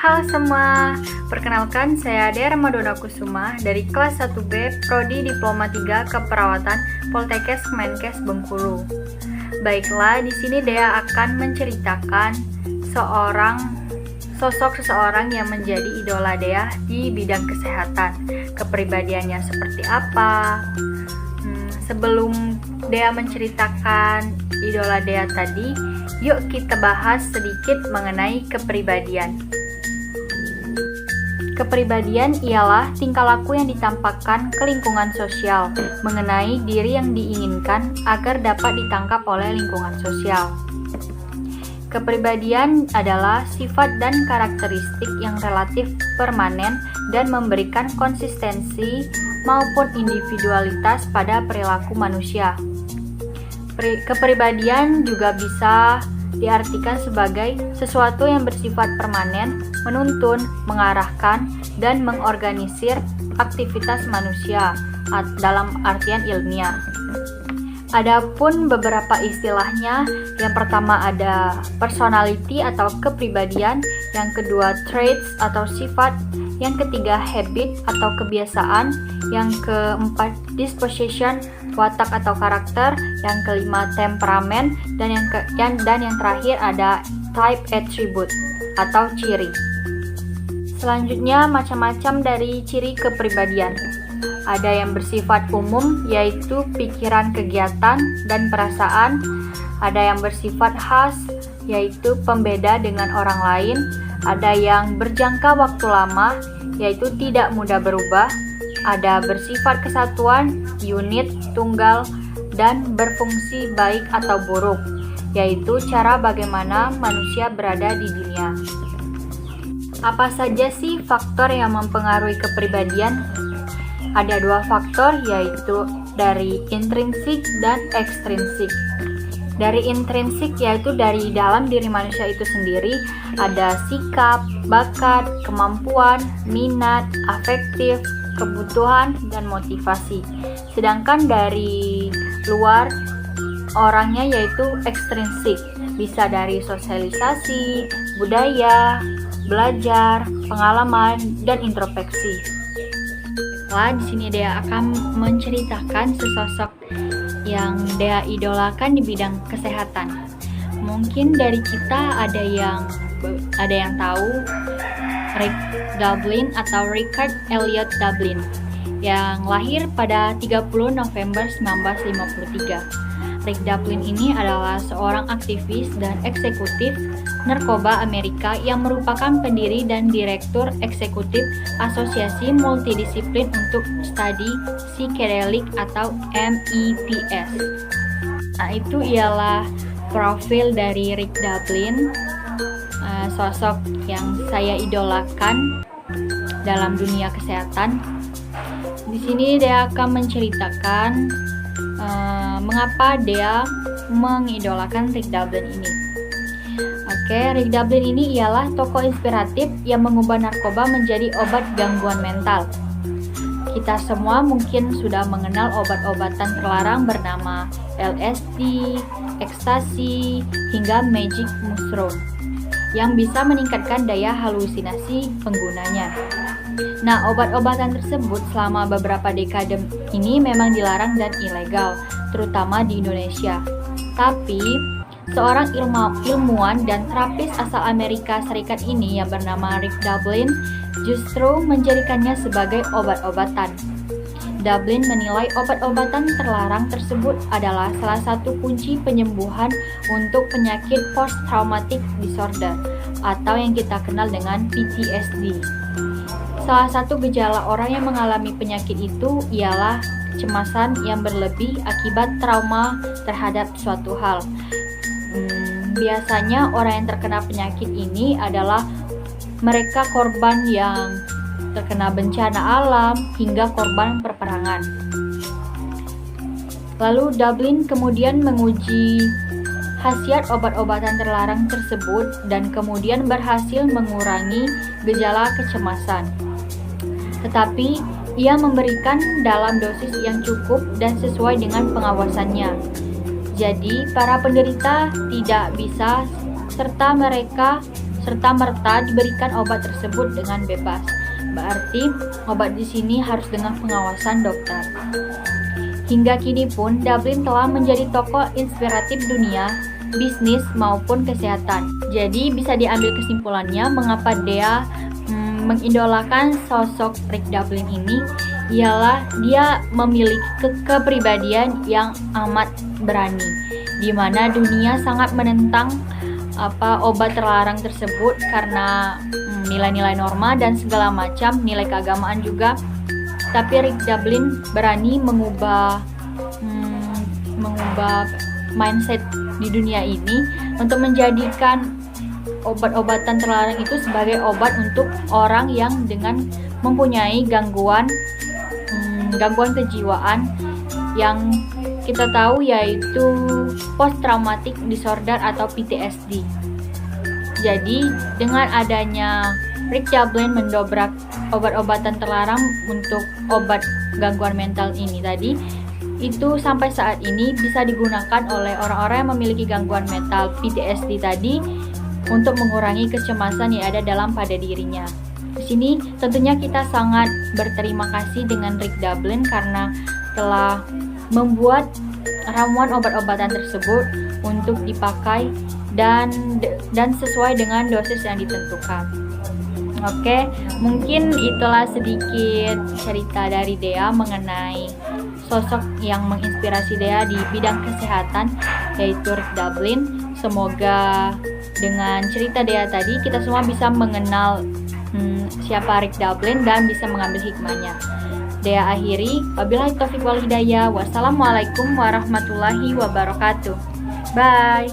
Halo semua, perkenalkan saya Dea Ramadona Kusuma dari kelas 1B Prodi Diploma 3 Keperawatan Poltekkes Kemenkes Bengkulu. Baiklah, di sini Dea akan menceritakan sosok seseorang yang menjadi idola Dea di bidang kesehatan. Kepribadiannya seperti apa? Sebelum Dea menceritakan idola Dea tadi, yuk kita bahas sedikit mengenai kepribadian. Kepribadian ialah tingkah laku yang ditampakkan ke lingkungan sosial mengenai diri yang diinginkan agar dapat ditangkap oleh lingkungan sosial. Kepribadian adalah sifat dan karakteristik yang relatif permanen dan memberikan konsistensi maupun individualitas pada perilaku manusia. Kepribadian juga bisa diartikan sebagai sesuatu yang bersifat permanen, menuntun, mengarahkan, dan mengorganisir aktivitas manusia dalam artian ilmiah. Adapun beberapa istilahnya, yang pertama ada personality atau kepribadian, yang kedua traits atau sifat, yang ketiga habit atau kebiasaan, yang keempat disposition watak atau karakter, yang kelima temperamen, dan yang terakhir ada type attribute atau ciri. Selanjutnya macam-macam dari ciri kepribadian. Ada yang bersifat umum, yaitu pikiran, kegiatan, dan perasaan. Ada yang bersifat khas, yaitu pembeda dengan orang lain. Ada yang berjangka waktu lama, yaitu tidak mudah berubah. Ada bersifat kesatuan, unit, tunggal, dan berfungsi baik atau buruk, yaitu cara bagaimana manusia berada di dunia. Apa saja sih faktor yang mempengaruhi kepribadian? Ada dua faktor, yaitu dari intrinsik dan ekstrinsik. Dari intrinsik yaitu dari dalam diri manusia itu sendiri, ada sikap, bakat, kemampuan, minat, afektif, kebutuhan, dan motivasi. Sedangkan dari luar orangnya yaitu ekstrinsik, bisa dari sosialisasi, budaya, belajar, pengalaman, dan introspeksi. Di sini Dea akan menceritakan sesosok yang Dea idolakan di bidang kesehatan. Mungkin dari kita ada yang tahu Rick Doblin atau Richard Elliot Doblin yang lahir pada 30 November 1953. Rick Doblin ini adalah seorang aktivis dan eksekutif narkoba Amerika yang merupakan pendiri dan direktur eksekutif Asosiasi Multidisiplin untuk Studi Psychedelic atau MEPS. Itu ialah profil dari Rick Doblin, sosok yang saya idolakan dalam dunia kesehatan. Di sini dia akan menceritakan mengapa dia mengidolakan Rick Doblin ini. Rick Doblin ini ialah tokoh inspiratif yang mengubah narkoba menjadi obat gangguan mental. Kita semua mungkin sudah mengenal obat-obatan terlarang bernama LSD, ekstasi, hingga magic mushroom yang bisa meningkatkan daya halusinasi penggunanya. Nah, obat-obatan tersebut selama beberapa dekade ini memang dilarang dan ilegal, terutama di Indonesia. Tapi, seorang ilmuwan dan terapis asal Amerika Serikat ini yang bernama Rick Doblin justru menjadikannya sebagai obat-obatan. Doblin menilai obat-obatan terlarang tersebut adalah salah satu kunci penyembuhan untuk penyakit post-traumatic disorder atau yang kita kenal dengan PTSD. Salah satu gejala orang yang mengalami penyakit itu ialah kecemasan yang berlebih akibat trauma terhadap suatu hal. Biasanya orang yang terkena penyakit ini adalah mereka korban yang terkena bencana alam hingga korban peperangan. Lalu Doblin kemudian menguji khasiat obat-obatan terlarang tersebut dan kemudian berhasil mengurangi gejala kecemasan. Tetapi ia memberikan dalam dosis yang cukup dan sesuai dengan pengawasannya. Jadi para penderita tidak bisa serta mereka serta-merta diberikan obat tersebut dengan bebas. Berarti obat di sini harus dengan pengawasan dokter. Hingga kini pun Dublin telah menjadi tokoh inspiratif dunia, bisnis maupun kesehatan. Jadi bisa diambil kesimpulannya mengapa Dea mengidolakan sosok Rick Dublin ini ialah dia memiliki kepribadian yang amat berani, di mana dunia sangat menentang obat terlarang tersebut karena nilai-nilai norma dan segala macam nilai keagamaan juga. Tapi Rick Dublin berani mengubah mindset di dunia ini untuk menjadikan obat-obatan terlarang itu sebagai obat untuk orang yang dengan mempunyai gangguan kejiwaan yang kita tahu yaitu post traumatic disorder atau PTSD. Jadi dengan adanya Rick Dublin mendobrak obat-obatan terlarang untuk obat gangguan mental ini tadi, itu sampai saat ini bisa digunakan oleh orang-orang yang memiliki gangguan mental PTSD tadi untuk mengurangi kecemasan yang ada dalam pada dirinya. Di sini tentunya kita sangat berterima kasih dengan Rick Dublin karena telah membuat ramuan obat-obatan tersebut untuk dipakai dan sesuai dengan dosis yang ditentukan. Oke, mungkin itulah sedikit cerita dari Dea mengenai sosok yang menginspirasi Dea di bidang kesehatan yaitu Rick Dublin. Semoga dengan cerita Dea tadi kita semua bisa mengenal siapa Rick Dublin dan bisa mengambil hikmahnya. Dea akhiri, wabillahi taufiq wal hidayah. Wassalamualaikum warahmatullahi wabarakatuh. Bye.